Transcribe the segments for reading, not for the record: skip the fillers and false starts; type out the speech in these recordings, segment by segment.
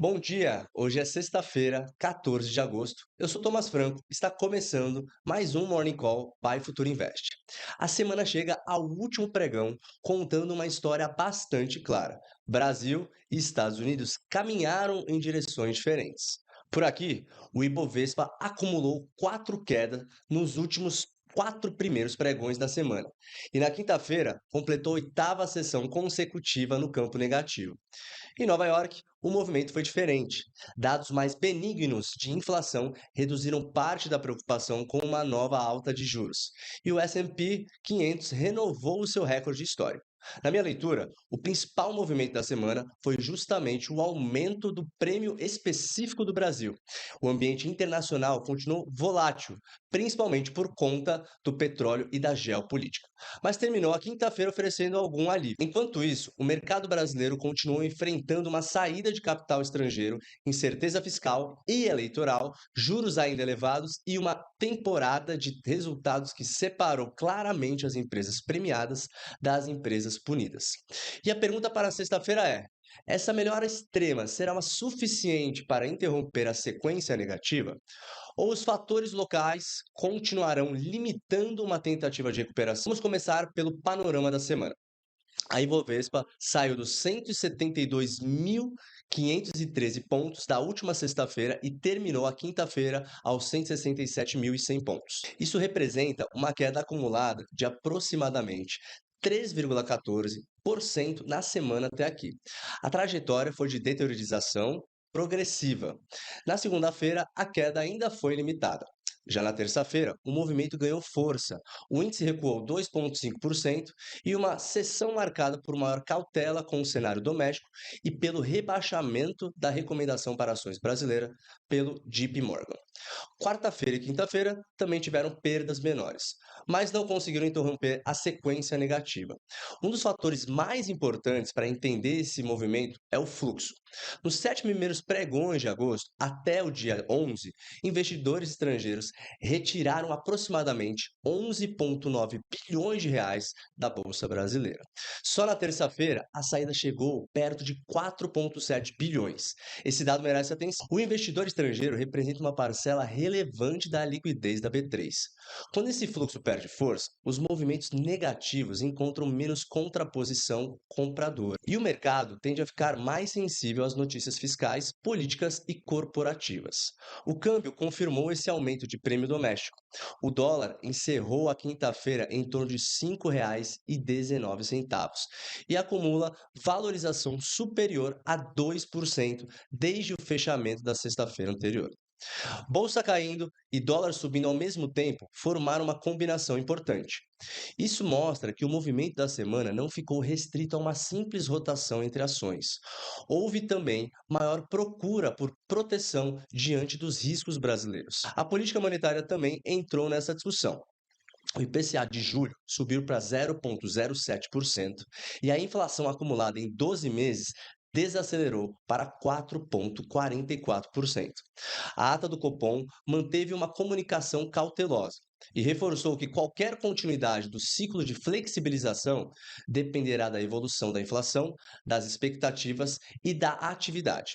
Bom dia! Hoje é sexta-feira, 14 de agosto. Eu sou Thomas Franco. Está começando mais um Morning Call by Futuro Invest. A semana chega ao último pregão, contando uma história bastante clara. Brasil e Estados Unidos caminharam em direções diferentes. Por aqui, o Ibovespa acumulou 4 quedas nos últimos 4 primeiros pregões da semana. E na quinta-feira, completou a oitava sessão consecutiva no campo negativo. Em Nova York, o movimento foi diferente. Dados mais benignos de inflação reduziram parte da preocupação com uma nova alta de juros. E o S&P 500 renovou o seu recorde histórico. Na minha leitura, o principal movimento da semana foi justamente o aumento do prêmio específico do Brasil. O ambiente internacional continuou volátil, principalmente por conta do petróleo e da geopolítica, mas terminou a quinta-feira oferecendo algum alívio. Enquanto isso, o mercado brasileiro continuou enfrentando uma saída de capital estrangeiro, incerteza fiscal e eleitoral, juros ainda elevados e uma temporada de resultados que separou claramente as empresas premiadas das empresas punidas. E a pergunta para sexta-feira é: essa melhora extrema será uma suficiente para interromper a sequência negativa? Ou os fatores locais continuarão limitando uma tentativa de recuperação? Vamos começar pelo panorama da semana. A Ibovespa saiu dos 172.513 pontos da última sexta-feira e terminou a quinta-feira aos 167.100 pontos. Isso representa uma queda acumulada de aproximadamente 3,14% na semana até aqui. A trajetória foi de deteriorização progressiva. Na segunda-feira, a queda ainda foi limitada. Já na terça-feira, o movimento ganhou força. O índice recuou 2,5% e uma sessão marcada por maior cautela com o cenário doméstico e pelo rebaixamento da recomendação para ações brasileiras pelo JP Morgan. Quarta-feira e quinta-feira também tiveram perdas menores, mas não conseguiram interromper a sequência negativa. Um dos fatores mais importantes para entender esse movimento é o fluxo. Nos 7 primeiros pregões de agosto, até o dia 11, investidores estrangeiros retiraram aproximadamente 11,9 bilhões de reais da Bolsa Brasileira. Só na terça-feira, a saída chegou perto de 4,7 bilhões. Esse dado merece atenção. O investidor estrangeiro representa uma parcela relevante da liquidez da B3. Quando esse fluxo perde força, os movimentos negativos encontram menos contraposição compradora. E o mercado tende a ficar mais sensível às notícias fiscais, políticas e corporativas. O câmbio confirmou esse aumento de prêmio doméstico. O dólar encerrou a quinta-feira em torno de R$ 5,19 e acumula valorização superior a 2% desde o fechamento da sexta-feira anterior. Bolsa caindo e dólar subindo ao mesmo tempo formaram uma combinação importante. Isso mostra que o movimento da semana não ficou restrito a uma simples rotação entre ações. Houve também maior procura por proteção diante dos riscos brasileiros. A política monetária também entrou nessa discussão. O IPCA de julho subiu para 0,07% e a inflação acumulada em 12 meses desacelerou para 4,44%. A ata do Copom manteve uma comunicação cautelosa e reforçou que qualquer continuidade do ciclo de flexibilização dependerá da evolução da inflação, das expectativas e da atividade.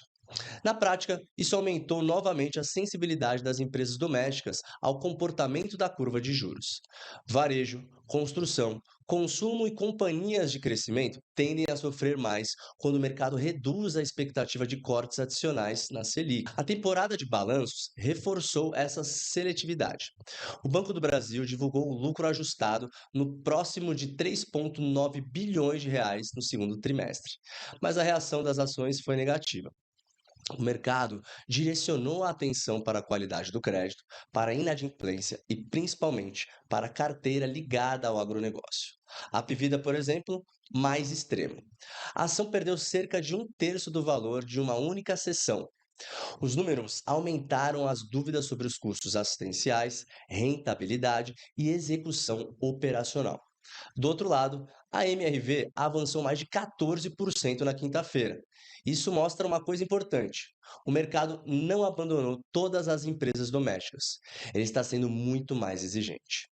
Na prática, isso aumentou novamente a sensibilidade das empresas domésticas ao comportamento da curva de juros. Varejo, construção, consumo e companhias de crescimento tendem a sofrer mais quando o mercado reduz a expectativa de cortes adicionais na Selic. A temporada de balanços reforçou essa seletividade. O Banco do Brasil divulgou o lucro ajustado no próximo de 3,9 bilhões de reais no segundo trimestre, mas a reação das ações foi negativa. O mercado direcionou a atenção para a qualidade do crédito, para a inadimplência e, principalmente, para a carteira ligada ao agronegócio. A Pvida, por exemplo, mais extremo. A ação perdeu cerca de um terço do valor de uma única sessão. Os números aumentaram as dúvidas sobre os custos assistenciais, rentabilidade e execução operacional. Do outro lado, a MRV avançou mais de 14% na quinta-feira. Isso mostra uma coisa importante: o mercado não abandonou todas as empresas domésticas. Ele está sendo muito mais exigente.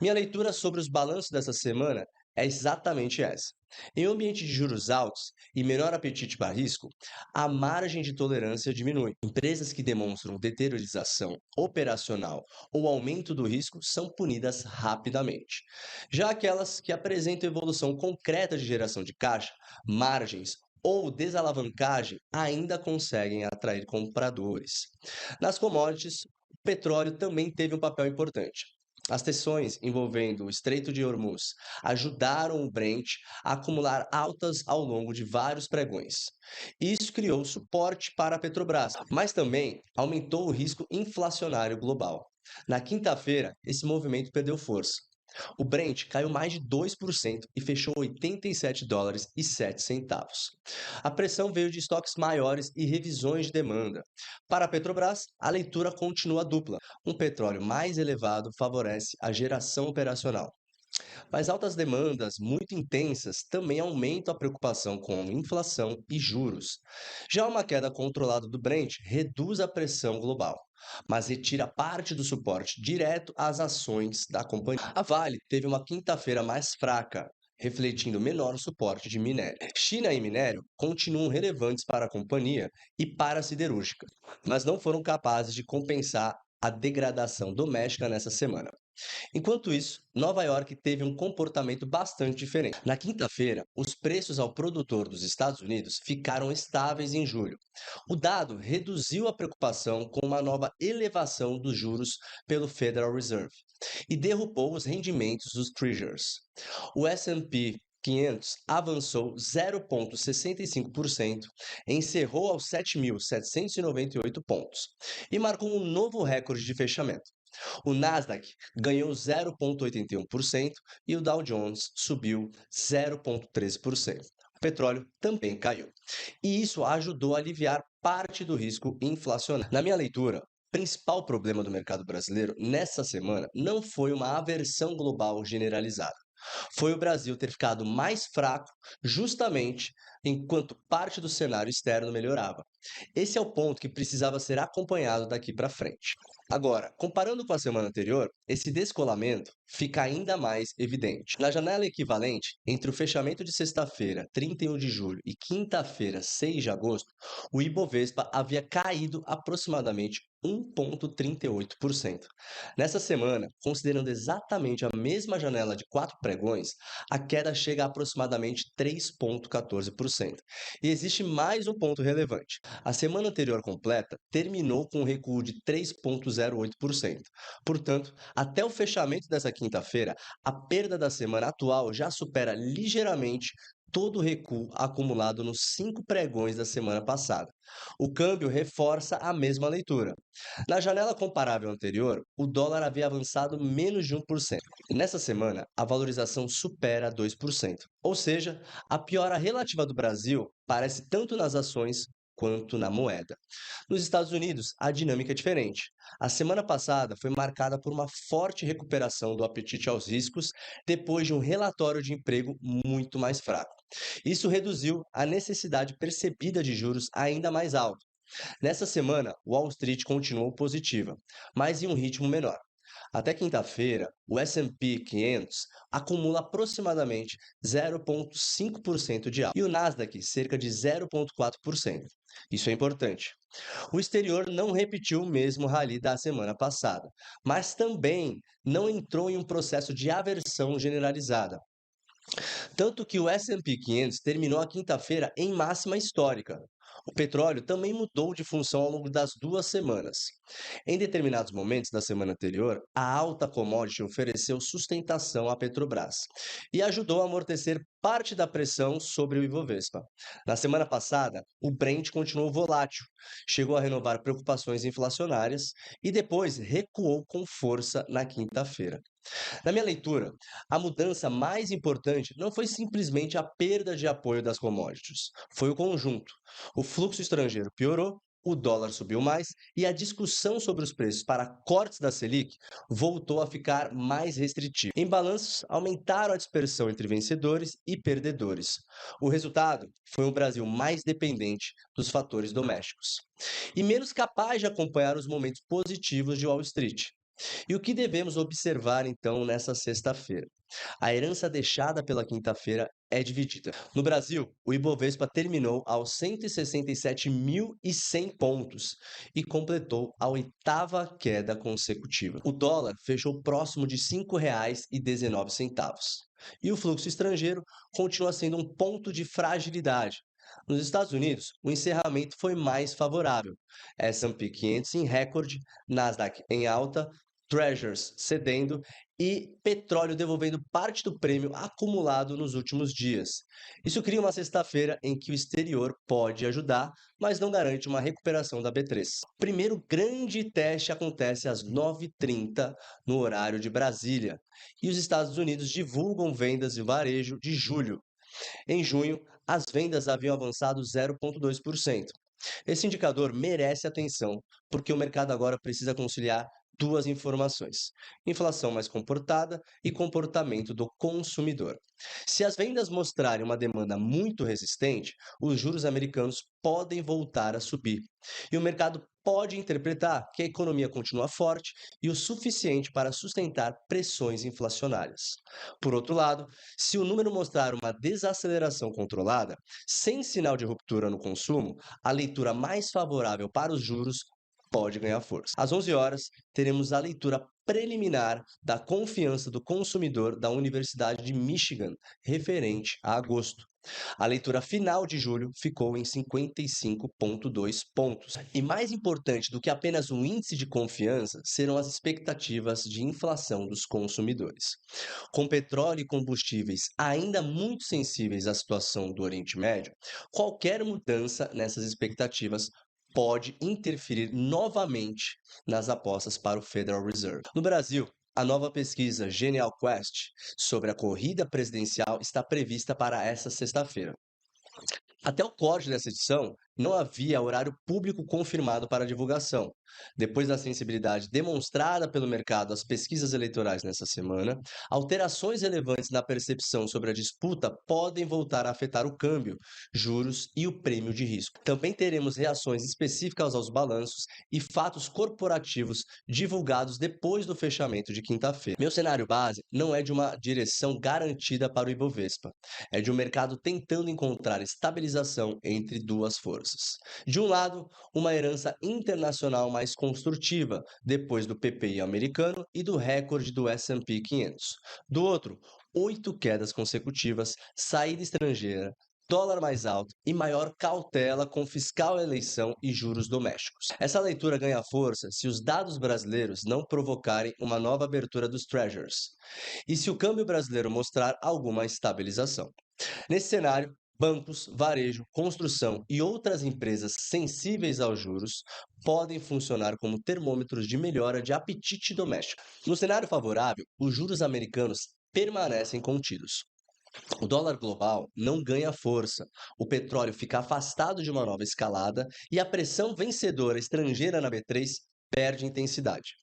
Minha leitura sobre os balanços dessa semana é exatamente essa. Em um ambiente de juros altos e menor apetite para risco, a margem de tolerância diminui. Empresas que demonstram deteriorização operacional ou aumento do risco são punidas rapidamente. Já aquelas que apresentam evolução concreta de geração de caixa, margens ou desalavancagem ainda conseguem atrair compradores. Nas commodities, o petróleo também teve um papel importante. As tensões envolvendo o Estreito de Hormuz ajudaram o Brent a acumular altas ao longo de vários pregões. Isso criou suporte para a Petrobras, mas também aumentou o risco inflacionário global. Na quinta-feira, esse movimento perdeu força. O Brent caiu mais de 2% e fechou US$ 87,07. A pressão veio de estoques maiores e revisões de demanda. Para a Petrobras, a leitura continua dupla. Um petróleo mais elevado favorece a geração operacional, mas altas demandas muito intensas também aumentam a preocupação com inflação e juros. Já uma queda controlada do Brent reduz a pressão global, mas retira parte do suporte direto às ações da companhia. A Vale teve uma quinta-feira mais fraca, refletindo menor suporte de minério. China e minério continuam relevantes para a companhia e para a siderúrgica, mas não foram capazes de compensar a degradação doméstica nessa semana. Enquanto isso, Nova York teve um comportamento bastante diferente. Na quinta-feira, os preços ao produtor dos Estados Unidos ficaram estáveis em julho. O dado reduziu a preocupação com uma nova elevação dos juros pelo Federal Reserve e derrubou os rendimentos dos Treasuries. O S&P 500 avançou 0,65%, encerrou aos 7.798 pontos e marcou um novo recorde de fechamento. O Nasdaq ganhou 0,81% e o Dow Jones subiu 0,13%. O petróleo também caiu. E isso ajudou a aliviar parte do risco inflacionário. Na minha leitura, o principal problema do mercado brasileiro nessa semana não foi uma aversão global generalizada. Foi o Brasil ter ficado mais fraco justamente enquanto parte do cenário externo melhorava. Esse é o ponto que precisava ser acompanhado daqui para frente. Agora, comparando com a semana anterior, esse descolamento fica ainda mais evidente. Na janela equivalente, entre o fechamento de sexta-feira, 31 de julho, e quinta-feira, 6 de agosto, o Ibovespa havia caído aproximadamente 1,38%. Nessa semana, considerando exatamente a mesma janela de 4 pregões, a queda chega a aproximadamente 3,14%. E existe mais um ponto relevante. A semana anterior completa terminou com um recuo de 3,08%. Portanto, até o fechamento dessa quinta-feira, a perda da semana atual já supera ligeiramente todo o recuo acumulado nos 5 pregões da semana passada. O câmbio reforça a mesma leitura. Na janela comparável anterior, o dólar havia avançado menos de 1%. Nessa semana, a valorização supera 2%. Ou seja, a piora relativa do Brasil parece tanto nas ações quanto na moeda. Nos Estados Unidos, a dinâmica é diferente. A semana passada foi marcada por uma forte recuperação do apetite aos riscos depois de um relatório de emprego muito mais fraco. Isso reduziu a necessidade percebida de juros ainda mais altos. Nessa semana, Wall Street continuou positiva, mas em um ritmo menor. Até quinta-feira, o S&P 500 acumula aproximadamente 0,5% de alta e o Nasdaq cerca de 0,4%. Isso é importante. O exterior não repetiu o mesmo rally da semana passada, mas também não entrou em um processo de aversão generalizada. Tanto que o S&P 500 terminou a quinta-feira em máxima histórica. O petróleo também mudou de função ao longo das 2 semanas. Em determinados momentos da semana anterior, a alta commodity ofereceu sustentação à Petrobras e ajudou a amortecer parte da pressão sobre o Ibovespa. Na semana passada, o Brent continuou volátil, chegou a renovar preocupações inflacionárias e depois recuou com força na quinta-feira. Na minha leitura, a mudança mais importante não foi simplesmente a perda de apoio das commodities, foi o conjunto. O fluxo estrangeiro piorou, o dólar subiu mais e a discussão sobre os preços para cortes da Selic voltou a ficar mais restritiva. Em balanços, aumentaram a dispersão entre vencedores e perdedores. O resultado foi um Brasil mais dependente dos fatores domésticos e menos capaz de acompanhar os momentos positivos de Wall Street. E o que devemos observar então nessa sexta-feira? A herança deixada pela quinta-feira é dividida. No Brasil, o Ibovespa terminou aos 167.100 pontos e completou a oitava queda consecutiva. O dólar fechou próximo de R$ 5,19. E o fluxo estrangeiro continua sendo um ponto de fragilidade. Nos Estados Unidos, o encerramento foi mais favorável. S&P 500 em recorde, Nasdaq em alta, Treasuries cedendo e petróleo devolvendo parte do prêmio acumulado nos últimos dias. Isso cria uma sexta-feira em que o exterior pode ajudar, mas não garante uma recuperação da B3. O primeiro grande teste acontece às 9h30 no horário de Brasília, e os Estados Unidos divulgam vendas de varejo de julho. Em junho, as vendas haviam avançado 0,2%. Esse indicador merece atenção, porque o mercado agora precisa conciliar duas informações: inflação mais comportada e comportamento do consumidor. Se as vendas mostrarem uma demanda muito resistente, os juros americanos podem voltar a subir. E o mercado pode interpretar que a economia continua forte e o suficiente para sustentar pressões inflacionárias. Por outro lado, se o número mostrar uma desaceleração controlada, sem sinal de ruptura no consumo, a leitura mais favorável para os juros pode ganhar força. Às 11 horas, teremos a leitura preliminar da confiança do consumidor da Universidade de Michigan, referente a agosto. A leitura final de julho ficou em 55,2 pontos. E mais importante do que apenas o índice de confiança serão as expectativas de inflação dos consumidores. Com petróleo e combustíveis ainda muito sensíveis à situação do Oriente Médio, qualquer mudança nessas expectativas pode interferir novamente nas apostas para o Federal Reserve. No Brasil, a nova pesquisa Genial Quest sobre a corrida presidencial está prevista para esta sexta-feira. Até o corte dessa edição, não havia horário público confirmado para divulgação. Depois da sensibilidade demonstrada pelo mercado às pesquisas eleitorais nessa semana, alterações relevantes na percepção sobre a disputa podem voltar a afetar o câmbio, juros e o prêmio de risco. Também teremos reações específicas aos balanços e fatos corporativos divulgados depois do fechamento de quinta-feira. Meu cenário base não é de uma direção garantida para o Ibovespa, é de um mercado tentando encontrar estabilização entre duas forças. De um lado, uma herança internacional mais construtiva, depois do PPI americano e do recorde do S&P 500. Do outro, 8 quedas consecutivas, saída estrangeira, dólar mais alto e maior cautela com fiscal eleição e juros domésticos. Essa leitura ganha força se os dados brasileiros não provocarem uma nova abertura dos Treasuries e se o câmbio brasileiro mostrar alguma estabilização. Nesse cenário, bancos, varejo, construção e outras empresas sensíveis aos juros podem funcionar como termômetros de melhora de apetite doméstico. No cenário favorável, os juros americanos permanecem contidos. O dólar global não ganha força, o petróleo fica afastado de uma nova escalada e a pressão vencedora estrangeira na B3 perde intensidade.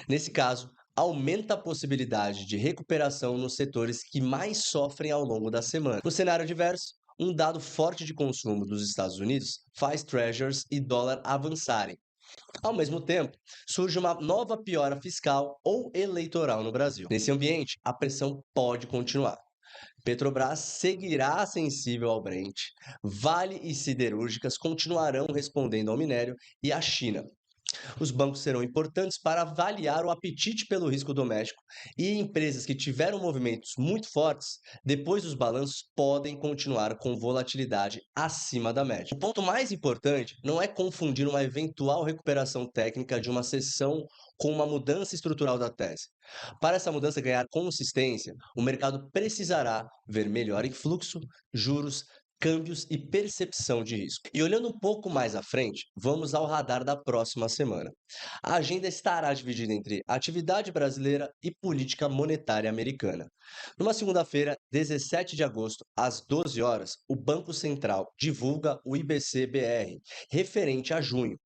Nesse caso, aumenta a possibilidade de recuperação nos setores que mais sofrem ao longo da semana. No cenário adverso, um dado forte de consumo dos Estados Unidos faz Treasuries e dólar avançarem. Ao mesmo tempo, surge uma nova piora fiscal ou eleitoral no Brasil. Nesse ambiente, a pressão pode continuar. Petrobras seguirá sensível ao Brent, Vale e siderúrgicas continuarão respondendo ao minério e à China. Os bancos serão importantes para avaliar o apetite pelo risco doméstico e empresas que tiveram movimentos muito fortes depois dos balanços podem continuar com volatilidade acima da média. O ponto mais importante não é confundir uma eventual recuperação técnica de uma sessão com uma mudança estrutural da tese. Para essa mudança ganhar consistência, o mercado precisará ver melhor em fluxo, juros, câmbios e percepção de risco. E olhando um pouco mais à frente, vamos ao radar da próxima semana. A agenda estará dividida entre atividade brasileira e política monetária americana. Numa segunda-feira, 17 de agosto, às 12 horas, o Banco Central divulga o IBC-BR, referente a junho.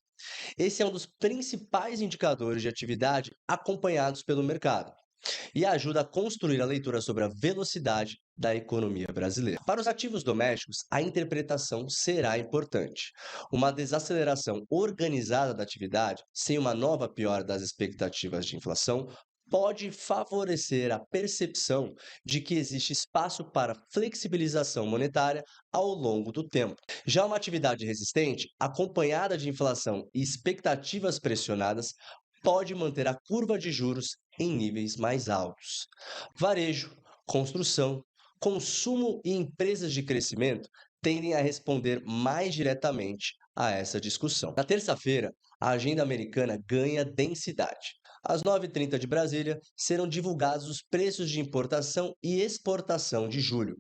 Esse é um dos principais indicadores de atividade acompanhados pelo mercado e ajuda a construir a leitura sobre a velocidade da economia brasileira. Para os ativos domésticos, a interpretação será importante. Uma desaceleração organizada da atividade, sem uma nova piora das expectativas de inflação, pode favorecer a percepção de que existe espaço para flexibilização monetária ao longo do tempo. Já uma atividade resistente, acompanhada de inflação e expectativas pressionadas, pode manter a curva de juros em níveis mais altos. Varejo, construção, consumo e empresas de crescimento tendem a responder mais diretamente a essa discussão. Na terça-feira, a agenda americana ganha densidade. Às 9h30 de Brasília, serão divulgados os preços de importação e exportação de julho.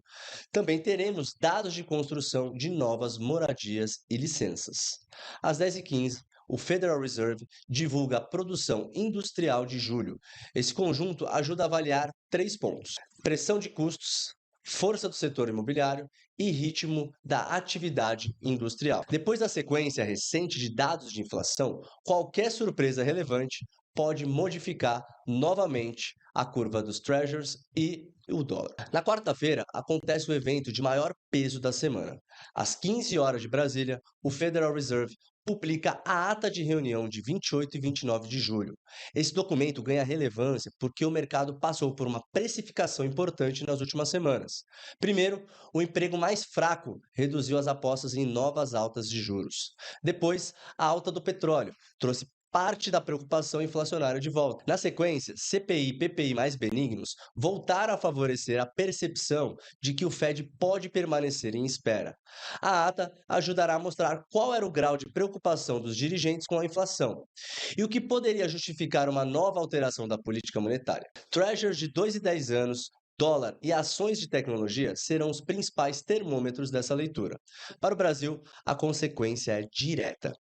Também teremos dados de construção de novas moradias e licenças. Às 10h15, o Federal Reserve divulga a produção industrial de julho. Esse conjunto ajuda a avaliar 3 pontos: pressão de custos, força do setor imobiliário e ritmo da atividade industrial. Depois da sequência recente de dados de inflação, qualquer surpresa relevante pode modificar novamente a curva dos Treasuries e o dólar. Na quarta-feira, acontece o evento de maior peso da semana. Às 15 horas de Brasília, o Federal Reserve publica a ata de reunião de 28 e 29 de julho. Esse documento ganha relevância porque o mercado passou por uma precificação importante nas últimas semanas. Primeiro, o emprego mais fraco reduziu as apostas em novas altas de juros. Depois, a alta do petróleo trouxe parte da preocupação inflacionária de volta. Na sequência, CPI e PPI mais benignos voltaram a favorecer a percepção de que o Fed pode permanecer em espera. A ata ajudará a mostrar qual era o grau de preocupação dos dirigentes com a inflação e o que poderia justificar uma nova alteração da política monetária. Treasuries de 2 e 10 anos, dólar e ações de tecnologia serão os principais termômetros dessa leitura. Para o Brasil, a consequência é direta.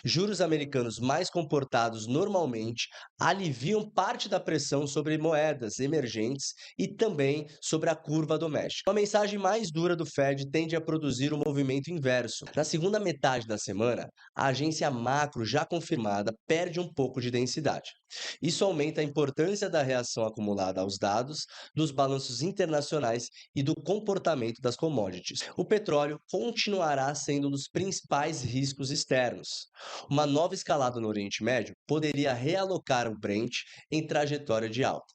Juros americanos mais comportados normalmente aliviam parte da pressão sobre moedas emergentes e também sobre a curva doméstica. Uma mensagem mais dura do Fed tende a produzir um movimento inverso. Na segunda metade da semana, a agência macro já confirmada perde um pouco de densidade. Isso aumenta a importância da reação acumulada aos dados, dos balanços internacionais e do comportamento das commodities. O petróleo continuará sendo um dos principais riscos externos. Uma nova escalada no Oriente Médio poderia realocar o Brent em trajetória de alta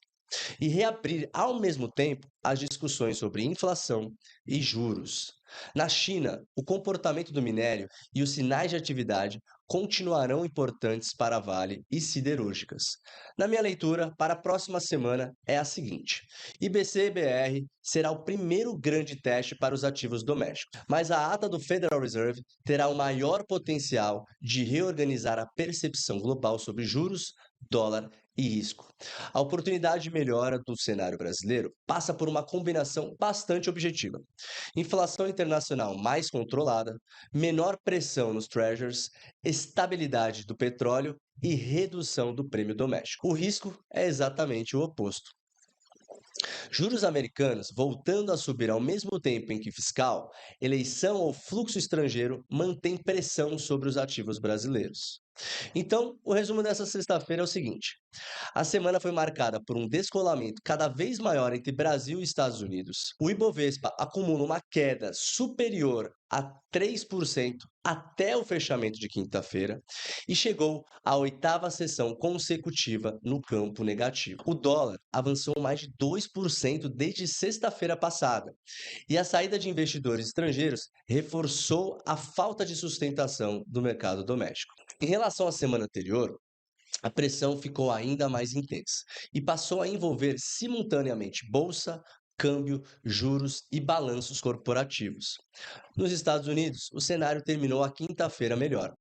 e reabrir ao mesmo tempo as discussões sobre inflação e juros. Na China, o comportamento do minério e os sinais de atividade continuarão importantes para a Vale e siderúrgicas. Na minha leitura, para a próxima semana é a seguinte: IBC-BR será o primeiro grande teste para os ativos domésticos, mas a ata do Federal Reserve terá o maior potencial de reorganizar a percepção global sobre juros, dólar e risco. A oportunidade de melhora do cenário brasileiro passa por uma combinação bastante objetiva: inflação internacional mais controlada, menor pressão nos treasuries, estabilidade do petróleo e redução do prêmio doméstico. O risco é exatamente o oposto: juros americanos voltando a subir ao mesmo tempo em que fiscal, eleição ou fluxo estrangeiro mantém pressão sobre os ativos brasileiros. Então, o resumo dessa sexta-feira é o seguinte: a semana foi marcada por um descolamento cada vez maior entre Brasil e Estados Unidos. O Ibovespa acumula uma queda superior a 3% até o fechamento de quinta-feira e chegou à oitava sessão consecutiva no campo negativo. O dólar avançou mais de 2% desde sexta-feira passada e a saída de investidores estrangeiros reforçou a falta de sustentação do mercado doméstico. Em relação à semana anterior, a pressão ficou ainda mais intensa e passou a envolver simultaneamente bolsa, câmbio, juros e balanços corporativos. Nos Estados Unidos, o cenário terminou a quinta-feira melhor.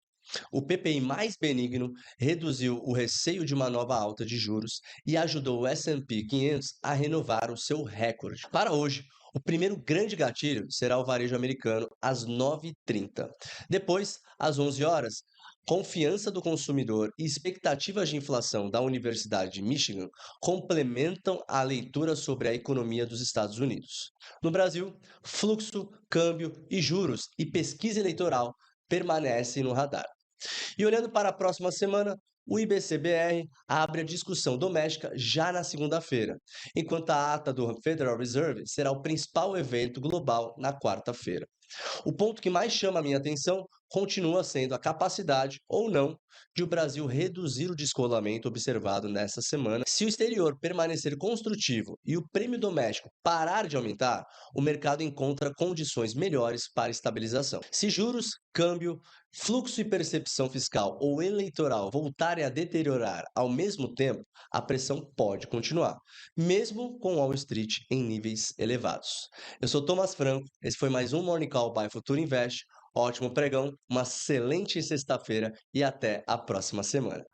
O PPI mais benigno reduziu o receio de uma nova alta de juros e ajudou o S&P 500 a renovar o seu recorde. Para hoje, o primeiro grande gatilho será o varejo americano às 9h30. Depois, às 11 horas, confiança do consumidor e expectativas de inflação da Universidade de Michigan complementam a leitura sobre a economia dos Estados Unidos. No Brasil, fluxo, câmbio e juros e pesquisa eleitoral permanecem no radar. E olhando para a próxima semana, o IBC-BR abre a discussão doméstica já na segunda-feira, enquanto a ata do Federal Reserve será o principal evento global na quarta-feira. O ponto que mais chama a minha atenção continua sendo a capacidade ou não de o Brasil reduzir o descolamento observado nesta semana. Se o exterior permanecer construtivo e o prêmio doméstico parar de aumentar, o mercado encontra condições melhores para estabilização. Se juros, câmbio, fluxo e percepção fiscal ou eleitoral voltarem a deteriorar ao mesmo tempo, a pressão pode continuar, mesmo com Wall Street em níveis elevados. Eu sou Thomas Franco, esse foi mais um Morning Call by Futura Invest. Ótimo pregão, uma excelente sexta-feira e até a próxima semana.